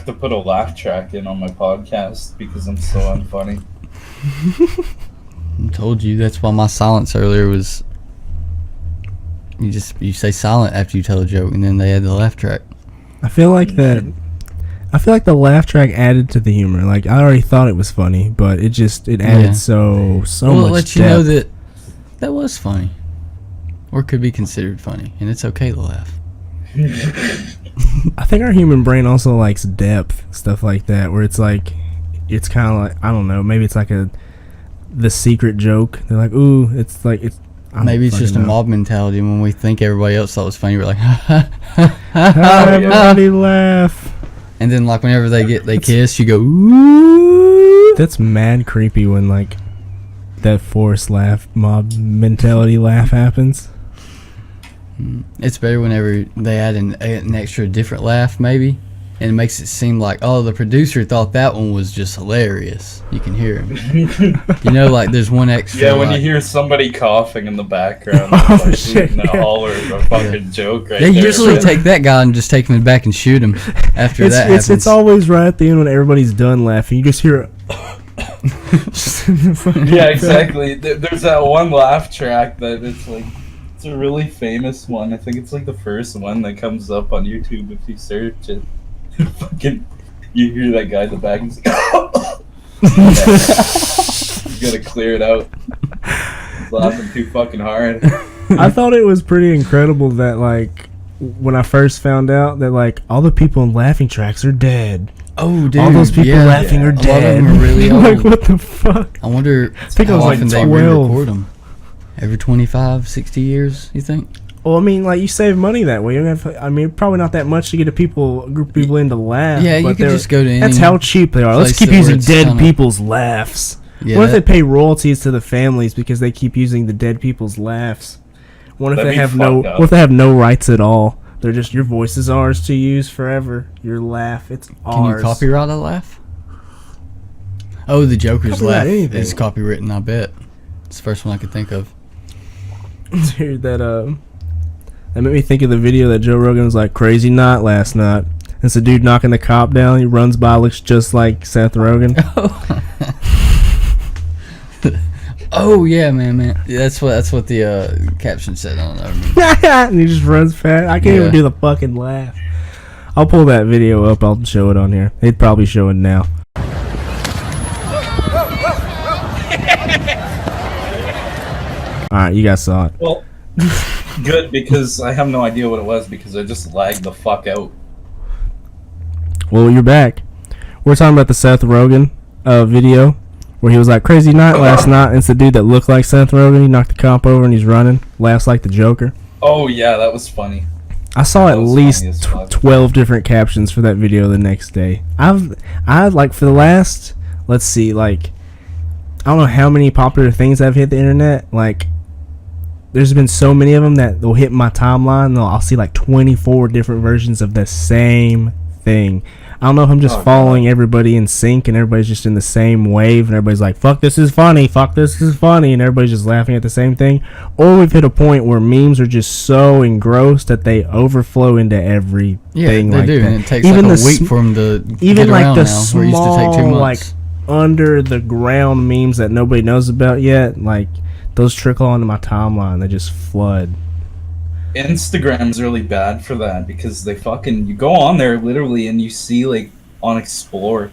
have to put a laugh track in on my podcast because I'm so unfunny. I told you that's why my silence earlier was. You say silent after you tell a joke, and then they add the laugh track. I feel like the laugh track added to the humor. Like I already thought it was funny, but it added so much. Well, it lets you know depth. that was funny, or could be considered funny, and it's okay to laugh. I think our human brain also likes depth, stuff like that, where it's like, it's kind of like, I don't know, maybe it's like the secret joke. They're like, ooh, it's like, it's. Maybe it's just a mob mentality. When we think everybody else thought it was funny, we're like, everybody laugh. And then like whenever they kiss, you go, ooh. That's mad creepy when like that forced laugh, mob mentality laugh happens. It's better whenever they add an extra different laugh, maybe, and it makes it seem like, oh, the producer thought that one was just hilarious. You can hear him. You know, like there's one extra. Yeah, when you hear somebody coughing in the background, Oh, like shit, shooting a holler or a fucking joke right They there. usually take that guy and just take him back and shoot him after that happens. It's always right at the end when everybody's done laughing. You just hear Yeah, exactly. There's that one laugh track that it's like, it's a really famous one. I think it's like the first one that comes up on YouTube if you search it. Fucking, you hear that guy in the back and he's like, you gotta clear it out. He's laughing too fucking hard. I thought it was pretty incredible that like when I first found out that like all the people in laughing tracks are dead. Oh, dude. All those people laughing are A lot dead. of them are really old. Like, what the fuck? I wonder think I how was like often they 12. re-record them. Every 25, 60 years, you think? Well, I mean, like, you save money that way. You don't have, I mean, probably not that much to get a group of people in to laugh. Yeah, you but could just go to any that's how cheap they are. Let's place keep where using it's dead kinda- people's laughs. Yeah, What if they pay royalties to the families because they keep using the dead people's laughs? What if That'd they be have no? fucked up. What if they have no rights at all? They're just, your voice is ours to use forever. Your laugh, it's ours. Can you copyright a laugh? Oh, the Joker's Copyright laugh anything. is copywritten, I bet. It's the first one I could think of. Dude, that made me think of the video that Joe Rogan was like, crazy night last night. It's a dude knocking the cop down. He runs by, looks just like Seth Rogen. Oh yeah, man. Yeah, that's what the caption said. I don't know. And he just runs fast. I can't Yeah. even do the fucking laugh. I'll pull that video up. I'll show it on here. They'd probably show it now. Alright, you guys saw it. Well, good, because I have no idea what it was because I just lagged the fuck out. Well, you're back. We're talking about the Seth Rogen video where he was like, crazy night last night. And it's the dude that looked like Seth Rogen. He knocked the cop over and he's running. Laughs like the Joker. Oh yeah, that was funny. I saw at That was least funny as fuck. 12 different captions for that video the next day. I like for the last, let's see, like, I don't know how many popular things I've hit the internet. Like, there's been so many of them that they'll hit my timeline and I'll see like 24 different versions of the same thing. I don't know if I'm just following everybody in sync and everybody's just in the same wave and everybody's like, fuck, this is funny, fuck, this is funny, and everybody's just laughing at the same thing. Or we've hit a point where memes are just so engrossed that they overflow into everything. Yeah, they like do, that. and it takes Even like a the week sm- for them to even get like around the now. Where it used to take 2 small, months. like under the ground memes that nobody knows about yet, like those trickle onto my timeline. They just flood. Instagram's really bad for that because they fucking, you go on there literally and you see like on Explore,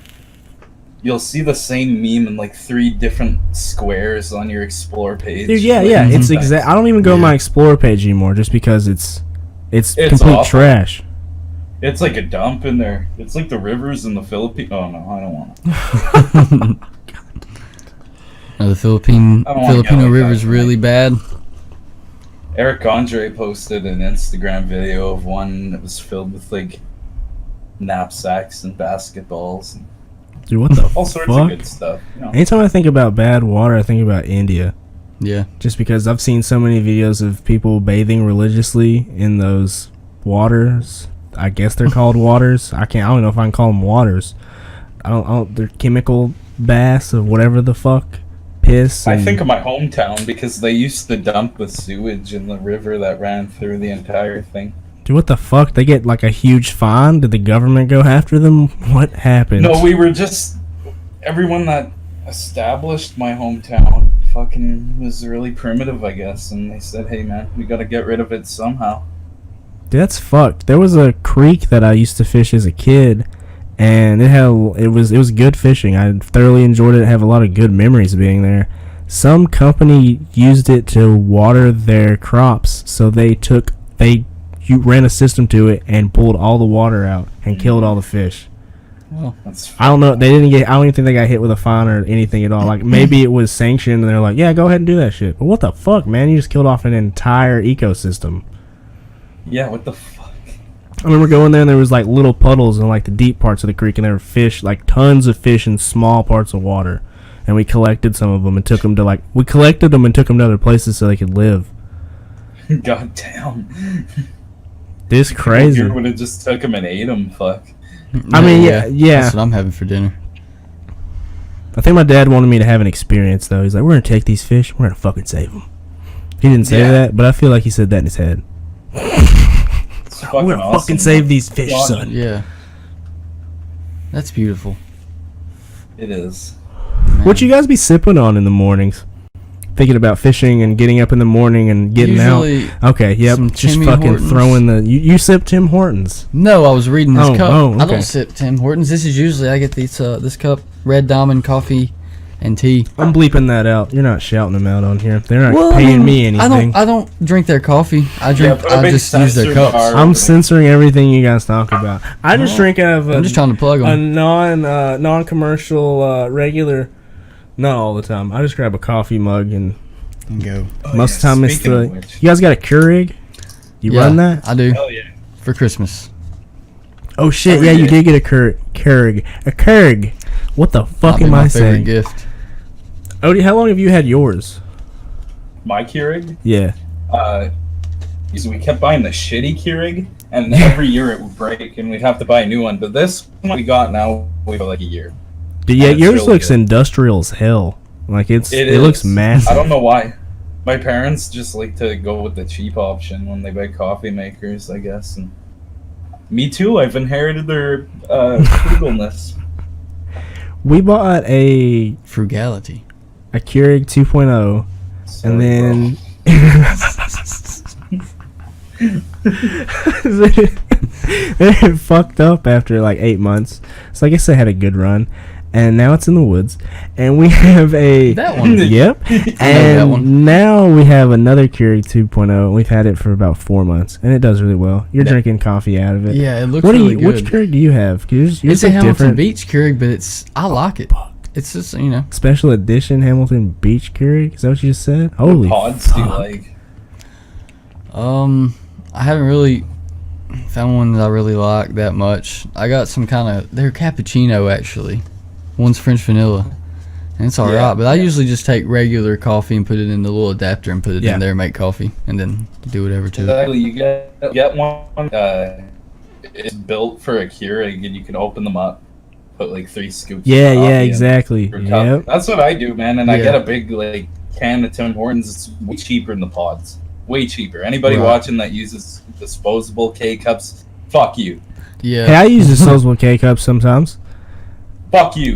you'll see the same meme in like 3 different squares on your Explore page. Dude, yeah, Like, yeah, it's like- exact. I don't even go to my Explorer page anymore just because it's complete awful. trash. It's like a dump in there. It's like the rivers in the Philippines. Oh no, I don't want to. The I don't wanna Filipino go like River's that. really bad. Eric Andre posted an Instagram video of one that was filled with like knapsacks and basketballs and Dude, what the all sorts fuck? of good stuff. You know? Anytime I think about bad water, I think about India. Yeah. Just because I've seen so many videos of people bathing religiously in those waters. I guess they're called waters. I don't know if I can call them waters. They're chemical baths of whatever the fuck. Piss. I and- think of my hometown because they used to dump the sewage in the river that ran through the entire thing. Dude, what the fuck? They get like a huge fine? Did the government go after them? What happened? No, we were just everyone that established my hometown fucking was really primitive, I guess, and they said, "Hey, man, we got to get rid of it somehow." Dude, that's fucked. There was a creek that I used to fish as a kid, and it was good fishing. I thoroughly enjoyed it. I have a lot of good memories of being there. Some company used it to water their crops, so you ran a system to it and pulled all the water out and killed all the fish. Oh, That's I don't know. They didn't get. I don't even think they got hit with a fine or anything at all. Like maybe it was sanctioned, and they're like, "Yeah, go ahead and do that shit." But what the fuck, man? You just killed off an entire ecosystem. yeah. What the fuck? I remember going there, and there was like little puddles in like the deep parts of the creek, and there were fish, like tons of fish in small parts of water. And we collected some of them and took them to to other places so they could live. God damn. This crazy. You would have just took him and ate him. Fuck. I mean, yeah. That's what I'm having for dinner. I think my dad wanted me to have an experience though. He's like, "We're gonna take these fish. We're gonna fucking save them." He didn't say that, but I feel like he said that in his head. It's fucking We're gonna awesome. fucking save these fish, God. son. Yeah. That's beautiful. It is. Man. What you guys be sipping on in the mornings? Thinking about fishing and getting up in the morning and getting Usually out. Okay, yep. some Just Timmy fucking Hortons. throwing the. You sip Tim Hortons. No, I was reading this cup. I okay. don't sip Tim Hortons. This is usually I get this cup, Red Diamond coffee and tea. I'm bleeping that out. You're not shouting them out on here. They're not Well, paying me anything. I don't drink their coffee. I put a big just use their sensor cups. bar. I'm censoring everything you guys talk about. I just drink out of I'm just trying to plug a them. non-commercial regular. Not all the time. I just grab a coffee mug and And go. most of the time it's Speaking the. of which. You guys got a Keurig? You run that? I do Hell yeah. for Christmas. Oh shit! Every Yeah, you day. did get a Keurig. A Keurig. What the fuck Might be am my I favorite saying? gift. Odie, how long have you had yours? My Keurig? Yeah. Because we kept buying the shitty Keurig, and every year it would break, and we'd have to buy a new one. But this one we got now, we for like a year. But yeah, It's yours really looks good. industrial as hell. Like it is. looks massive. I don't know why. My parents just like to go with the cheap option when they buy coffee makers, I guess. And me too. I've inherited their frugalness. We bought a Frugality. Keurig 2.0, Sorry, and then it fucked up after like 8 months. So I guess I had a good run, and now it's in the woods. And we have a That one. Yep. that And one. now we have another Keurig 2.0. And we've had it for about 4 months, and it does really well. You're Yeah. drinking coffee out of it. Yeah, it looks What do really you? good. Which Keurig do you have? 'Cause yours It's a look Hamilton different. Beach Keurig, but I like it. It's just Special edition Hamilton Beach Keurig. Is that what you just said? Holy Pods do you fuck. like? I haven't really found one that I really like that much. I got some they're cappuccino actually. One's French vanilla. And it's alright, Yeah. but I usually just take regular coffee and put it in the little adapter and put it Yeah. in there and make coffee and then do whatever to it. Exactly. You get one. It's built for a Keurig, and you can open them up, put like 3 scoops. Yeah, of coffee yeah, in exactly. your cup. Yep. That's what I do, man. And I Yeah. get a big like can of Tim Hortons. It's way cheaper than the pods. Way cheaper. Anybody Right. watching that uses disposable K cups, fuck you. Yeah. Hey, I use disposable K cups sometimes. Fuck you.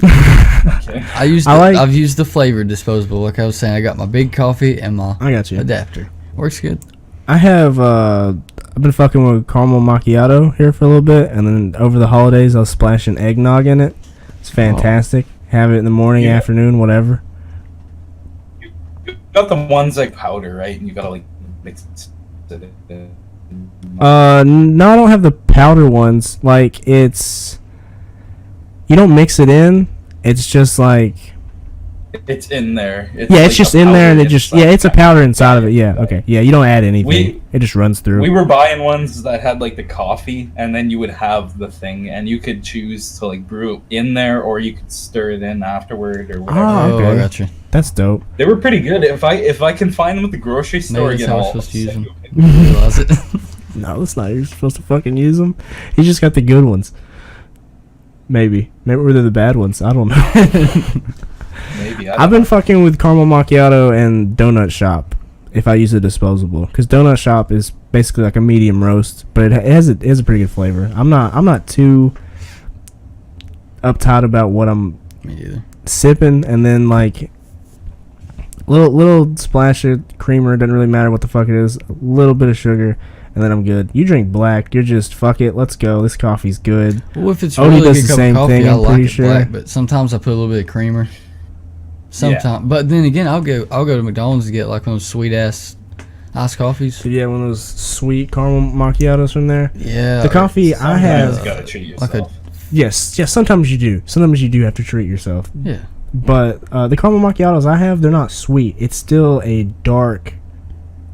Okay. I've used the flavored disposable. Like I was saying, I got my big coffee and my I got you. adapter. Works good. I have I've been fucking with caramel macchiato here for a little bit, and then over the holidays I'll splash an eggnog in it. It's fantastic. Have it in the morning, Yeah. afternoon, whatever. You got the ones like powder, right? And you gotta like mix it in. No, I don't have the powder ones. Like it's you don't mix it in. It's just like It's in there. it's like just a in there, and powder it just inside. it's a powder inside of it. Yeah, okay, yeah. You don't add anything. It just runs through. We were buying ones that had like the coffee, and then you would have the thing, and you could choose to like brew it in there, or you could stir it in afterward, or whatever. Ah, Oh, I okay. got you. That's dope. They were pretty good. If I can find them at the grocery store Maybe that's again, how we're I'll supposed to use send them. you a picture. Realize it. No, it's not. You're supposed to fucking use them. You just got the good ones. Maybe they're the bad ones. I don't know. Maybe I've been fucking with caramel macchiato and donut shop if I use a disposable, because donut shop is basically like a medium roast, but it has a pretty good flavor. I'm not too uptight about what I'm Me neither. sipping, and then like little splash of creamer, doesn't really matter what the fuck it is, a little bit of sugar, and then I'm good. You drink black, you're just fuck it, let's go, this coffee's good. Well, if it's Odie really does good the cup same of coffee, thing, I I'm like pretty it sure. black. But sometimes I put a little bit of creamer. Sometimes, but then again, I'll go to McDonald's to get like one of those sweet ass iced coffees. So yeah, one of those sweet caramel macchiatos from there. Yeah, The coffee I Sometimes have, you gotta treat like yourself. yes, sometimes you do have to treat yourself. Yeah, But the caramel macchiatos I have, they're not sweet. It's still a dark.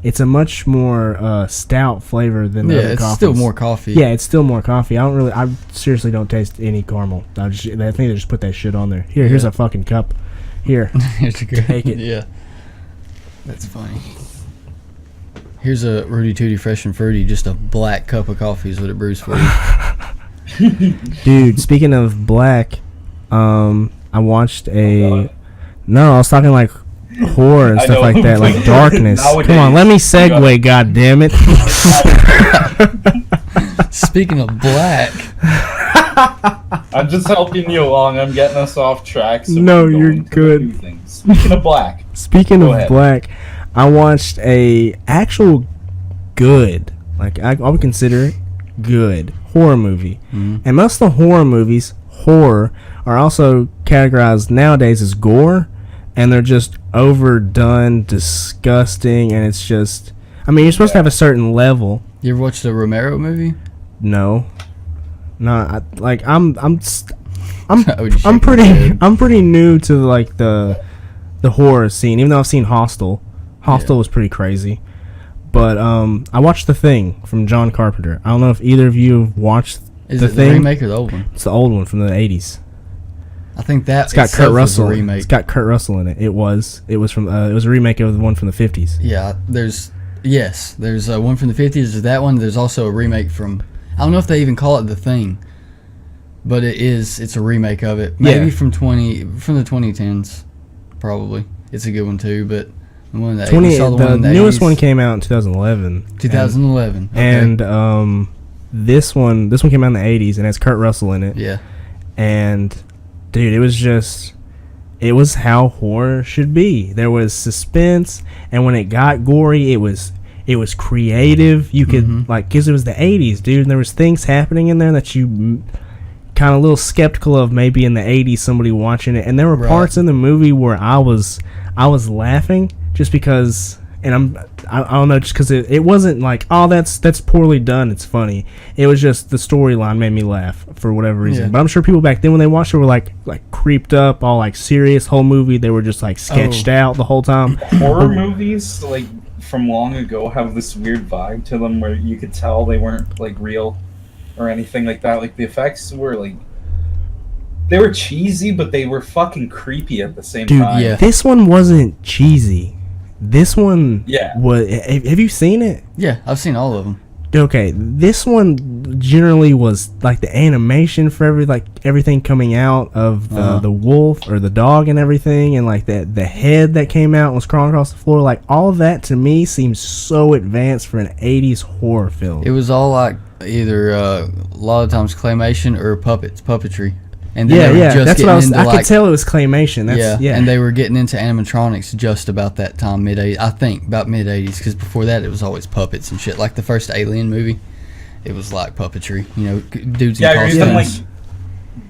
It's a much more stout flavor than the other it's coffees. still more coffee. Yeah, it's still more coffee. I seriously don't taste any caramel. I think they just put that shit on there. Here's Yeah. a fucking cup. Here, It's good. Take it. Yeah, that's funny. Here's a Rudy Tooty Fresh and Fruity. Just a black cup of coffee is what it brews for you. dude. Speaking of black, I watched a. God. No, I was talking like horror and I stuff know. like that, like darkness. Nowadays, Come on, let me you segue. God damn it. Speaking of black, I'm just helping you along. I'm getting us off track. So No, we can go you're into the good. new things. Speaking of black, Speaking Go of ahead. black, I watched a actual good, like I would consider it good horror movie. And most of the horror movies, horror, are also categorized nowadays as gore, and they're just overdone, disgusting, and it's just. I mean, you're supposed to have a certain level. you ever watched the Romero movie? No, no, I'm Oh, you shaking I'm your pretty head. I'm pretty new to like the horror scene. Even though I've seen Hostel. Hostel Yeah. was pretty crazy. But I watched The Thing from John Carpenter. I don't know if either of you have watched Is The it the Thing. remake or the old one? It's the old one from the 80s. I think that It's got itself Kurt was Russell. a remake. It's got Kurt Russell in it. It was from it was a remake of the one from the 50s. Yeah, there's one from the 50s. There's that one. There's also a remake from. I don't know if they even call it The Thing, but it's a remake of it. Maybe Yeah. from the 2010s, probably. It's a good one too. But the one that 20 you saw the one in the newest 80s, one came out in 2011. 2011. Okay. And this one came out in the 80s and has Kurt Russell in it. yeah, And dude, it was how horror should be. There was suspense, and when it got gory, it was creative. You could like, because it was the 80s, dude, and there was things happening in there that you kind of a little skeptical of maybe in the 80s somebody watching it. And there were Right. parts in the movie where I was laughing just because. And I don't know, just because it wasn't like, oh, that's poorly done, it's funny. It was just the storyline made me laugh for whatever reason. Yeah. But I'm sure people back then when they watched it were like creeped up, all like serious. Whole movie they were just like sketched out the whole time. horror movies like from long ago have this weird vibe to them where you could tell they weren't like real or anything like that. Like the effects were like they were cheesy, but they were fucking creepy at the same Dude, time. yeah. this one wasn't cheesy. This one Yeah. was. Have you seen it? yeah, I've seen all of them. Okay, this one generally was like the animation for everything coming out of the wolf or the dog and everything, and like the head that came out and was crawling across the floor. Like all of that to me seems so advanced for an 80s horror film. It was all like either a lot of times claymation or puppetry. And then they were yeah, just that's what getting I was. into, I like, could tell it was claymation. That's, yeah, and they were getting into animatronics just about that time, mid-80s. I think about mid-80s, because before that it was always puppets and shit. Like the first Alien movie, it was like puppetry. You know, dudes in Yeah, or even like costumes.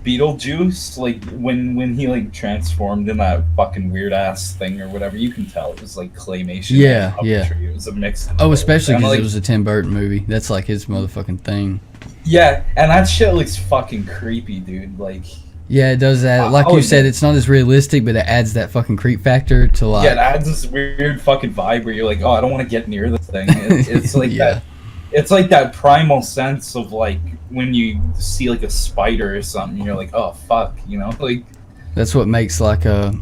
Beetlejuice, like when he like transformed in that fucking weird ass thing or whatever, you can tell it was like claymation. Yeah, and yeah. puppetry. It was a mix. of Oh, both. especially And, because like, it was a Tim Burton movie. That's like his motherfucking thing. Yeah, and that shit looks fucking creepy, dude. Like, Yeah, it does that. Like Oh, you said, yeah. it's not as realistic, but it adds that fucking creep factor to like. yeah, it adds this weird fucking vibe where you're like, oh, I don't want to get near this thing. It's like Yeah. that. It's like that primal sense of like when you see like a spider or something, you're like, oh fuck, you know, like. That's what makes like a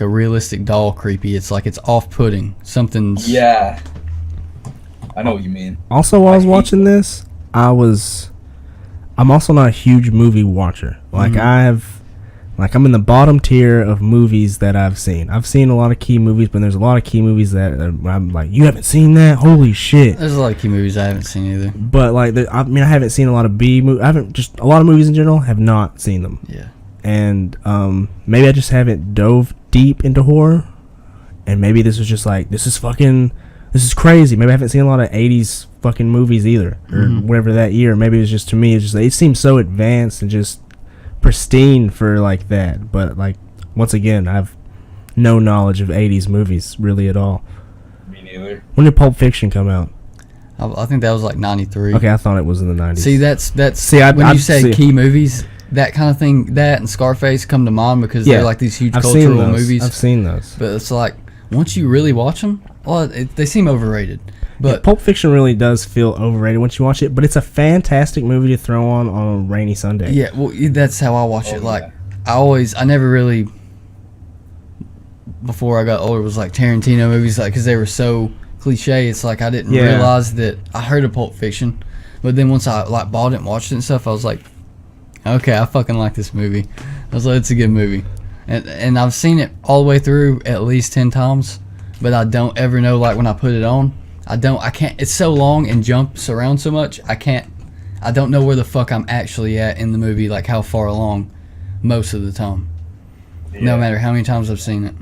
realistic doll creepy. It's like it's off-putting. Something's. Yeah. I know what you mean. Also, while I was hate watching this, I'm also not a huge movie watcher. Like Mhm. I have Like, I'm in the bottom tier of movies that I've seen. I've seen a lot of key movies, but there's a lot of key movies that I'm like, you haven't seen that? Holy shit. There's a lot of key movies I haven't seen either. But, like, I haven't seen a lot of B movies. A lot of movies in general, have not seen them. Yeah. And maybe I just haven't dove deep into horror. And maybe this was just like, this is crazy. Maybe I haven't seen a lot of 80s fucking movies either. Or whatever that year. Maybe it was just, to me, it seems so advanced and just pristine for like that. But like, once again, I have no knowledge of 80s movies really at all. Me neither. When did Pulp Fiction come out? I think that was like 93. Okay, I thought it was in the 90s. See, that's when you say key movies, that kind of thing, that and Scarface come to mind because they're like these huge cultural movies. I've seen those. But it's like, once you really watch them, well, they seem overrated. But Pulp Fiction really does feel overrated once you watch it, but it's a fantastic movie to throw on a rainy Sunday. Yeah, well, that's how I watch it. Like, I never really, before I got older, was like Tarantino movies, like, because they were so cliche. It's like I didn't realize that I heard of Pulp Fiction, but then once I like bought it and watched it and stuff, I was like, okay, I fucking like this movie. I was like, it's a good movie, and I've seen it all the way through at least 10 times, but I don't ever know, like, when I put it on, I can't, it's so long and jumps around so much, I don't know where the fuck I'm actually at in the movie, like how far along most of the time. Yeah. No matter how many times I've seen it.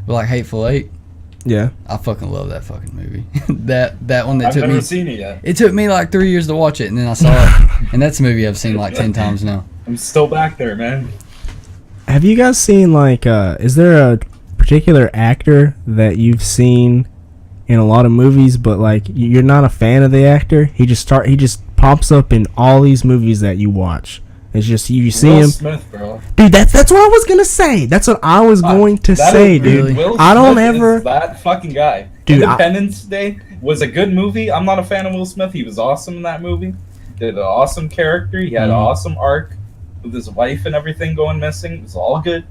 But like Hateful Eight, yeah, I fucking love that fucking movie. that one that I've took me. never seen it yet. It took me like 3 years to watch it, and then I saw it, and that's a movie I've seen like 10 times now. I'm still back there, man. Have you guys seen, like, is there a particular actor that you've seen in a lot of movies, but like you're not a fan of the actor? He just pops up in all these movies that you watch. It's just you see Will him. Smith, bro. Dude, that's what I was gonna say. That's what I was going to say, dude. Will I don't Smith ever. is that fucking guy. Dude, Independence Day was a good movie. I'm not a fan of Will Smith. He was awesome in that movie. Did an awesome character. He had an awesome arc with his wife and everything going missing. It was all good.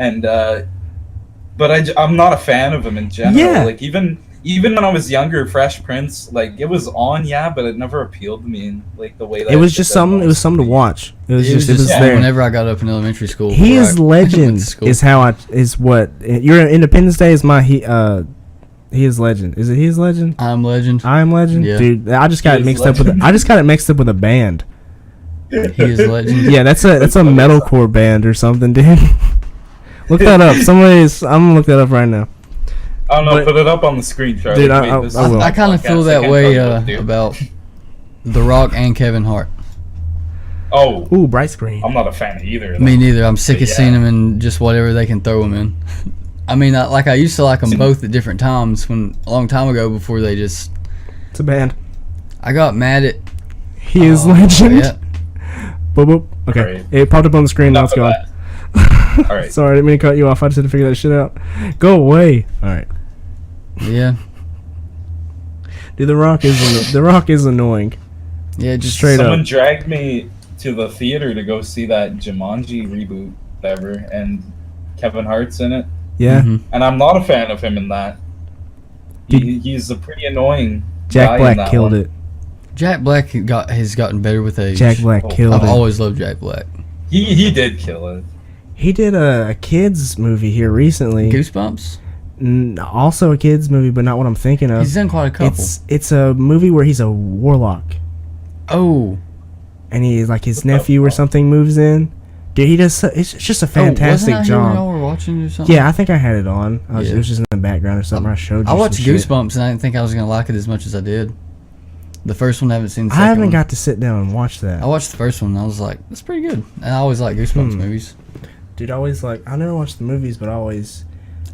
And but I'm not a fan of him in general. Yeah. Like even when I was younger, Fresh Prince, like, it was on, yeah, but it never appealed to me in like the way that It was just something. It was something to watch. It was there. Whenever I got up in elementary school, He is legend. Is what your Independence Day is my he is legend. Is it he is legend? I'm Legend. I'm Legend. Yeah. Dude, I just got it mixed up with a band. He is Legend. Yeah, that's a metalcore band or something, dude. Look that up. I'm gonna look that up right now. I don't know. Put it up on the screen, Charlie. Dude, I kind of feel that way about The Rock and Kevin Hart. Oh, ooh, bright screen. I'm not a fan of either. Me neither. I'm sick of seeing them in just whatever they can throw them in. I mean, I used to like them both at different times a long time ago before they just. It's a band. I got mad at. He is Legend. Yeah. Boop, boop. Okay, Right. It popped up on the screen. Now it's gone. All right. Sorry, I didn't mean to cut you off. I just had to figure that shit out. Go away. All right. Yeah. Dude, The Rock is annoying. Yeah, just straight up. Someone dragged me to the theater to go see that Jumanji reboot, whatever, and Kevin Hart's in it. Yeah. Mhm. And I'm not a fan of him in that. He's a pretty annoying Jack guy in Black that killed one. it. Jack Black has gotten better with age. Jack Black killed I've it. always loved Jack Black. He did kill it. He did a kids movie here recently. Goosebumps. Also a kids movie, but not what I'm thinking of. He's done quite a couple. It's a movie where he's a warlock, Oh. and he's like his nephew or something moves in. Dude, he does. It's just a fantastic wasn't I here when y'all job. were watching or something? Yeah, I think I had it on. Yeah. It was just in the background or something. I showed you. I watched some shit. Goosebumps and I didn't think I was gonna like it as much as I did. The first one I haven't seen. The I second haven't one. got to sit down and watch that. I watched the first one and I was like, that's pretty good. And I always like Goosebumps movies. Dude, I always I never watched the movies, but I always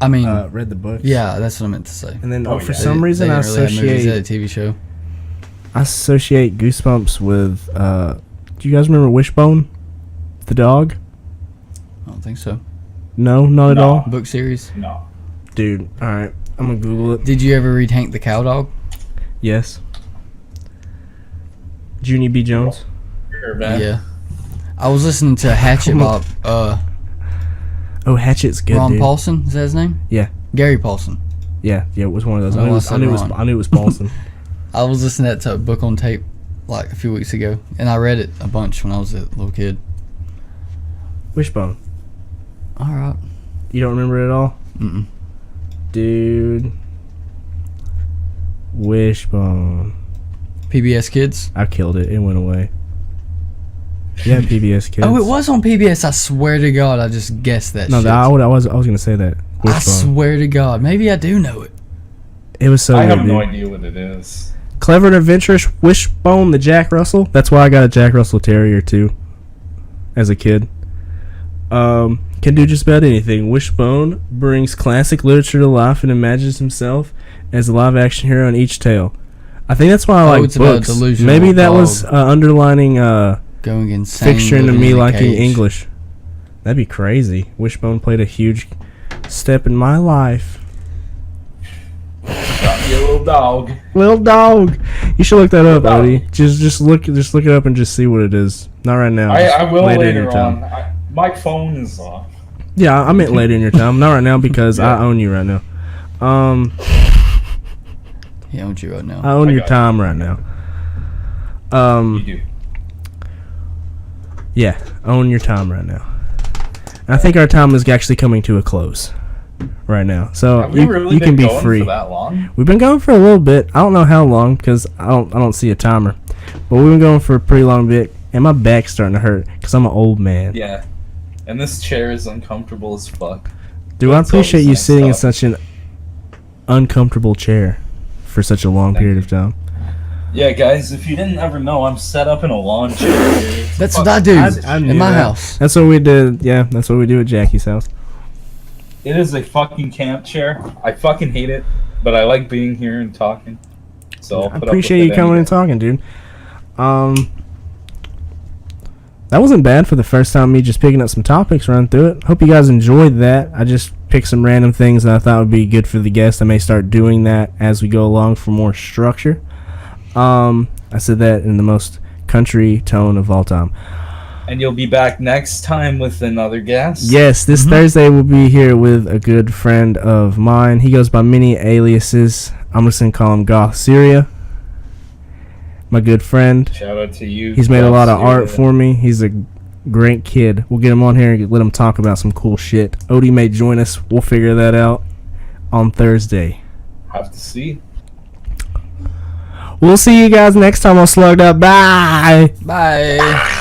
I mean, read the books. yeah, that's what I meant to say. And then for yeah. some reason I They didn't really have movies, they had a TV show. Goosebumps with. Do you guys remember Wishbone, the dog? I don't think so. No, not at No. all. Book series. No. Dude, all right, I'm gonna Google it. Did you ever read Hank the Cowdog? Yes. Junie B. Jones. Sure, man. Yeah. I was listening to Hatchet Bob. Oh, Hatchet's good, Ron dude. Paulson, is that his name? Yeah. Gary Paulson. Yeah, it was one of those. Oh, I I knew said it was Paulson. I was listening to that book on tape like a few weeks ago, and I read it a bunch when I was a little kid. Wishbone. All right. You don't remember it at all? Mm-mm. Dude. Wishbone. PBS Kids. I killed it. It went away. Yeah, PBS Kids. Oh, it was on PBS. I swear to God, I just guessed that. No, shit. I was gonna say that. I Wishbone. swear to God, maybe I do know it. It was so I good, have no dude. idea what it is. Clever and adventurous Wishbone, the Jack Russell. That's why I got a Jack Russell Terrier too. As a kid. Can do just about anything. Wishbone brings classic literature to life and imagines himself as a live action hero in each tale. I think that's why I like it's about books. delusional Maybe that dog. was underlining Going insane. fiction to living me in a liking cage. English. That'd be crazy. Wishbone played a huge step in my life. Got me a little dog. Little dog. You should look that up, Little dog. Odie. Just look it up and just see what it is. Not right now. just I will in later your time. on. My phone is off. Yeah, I meant later in your time. Not right now because Yeah. I own you right now. He owns you right now. I own I your got time right now. You do. Yeah, own your time right now. And I think our time is actually coming to a close right now. So Have we really you been can be going free. for that long? We've been going for a little bit. I don't know how long because I don't see a timer. But we've been going for a pretty long bit, and my back's starting to hurt because I'm an old man. Yeah. And this chair is uncomfortable as fuck. Dude, I That's appreciate always you nice sitting in stuff. such an uncomfortable chair for such a long Thank period you. of time. Yeah, guys, if you didn't ever know, I'm set up in a lawn chair. Here. That's what I do I knew in my that. house. That's what we did. Yeah, that's what we do at Jackie's house. It is a fucking camp chair. I fucking hate it, but I like being here and talking. So I'll I put up appreciate with you it coming any and day. talking, dude. That wasn't bad for the first time. Me just picking up some topics, running through it. Hope you guys enjoyed that. I just picked some random things that I thought would be good for the guests. I may start doing that as we go along for more structure. I said that in the most country tone of all time. And you'll be back next time with another guest. Yes, this Thursday we'll be here with a good friend of mine. He goes by many aliases. I'm just going to call him Goth Syria. My good friend. Shout out to you. He's made a lot of Syria. art for me. He's a great kid. We'll get him on here and let him talk about some cool shit. Odie may join us. We'll figure that out on Thursday. Have to see. We'll see you guys next time on Slugged Up. Bye. Bye.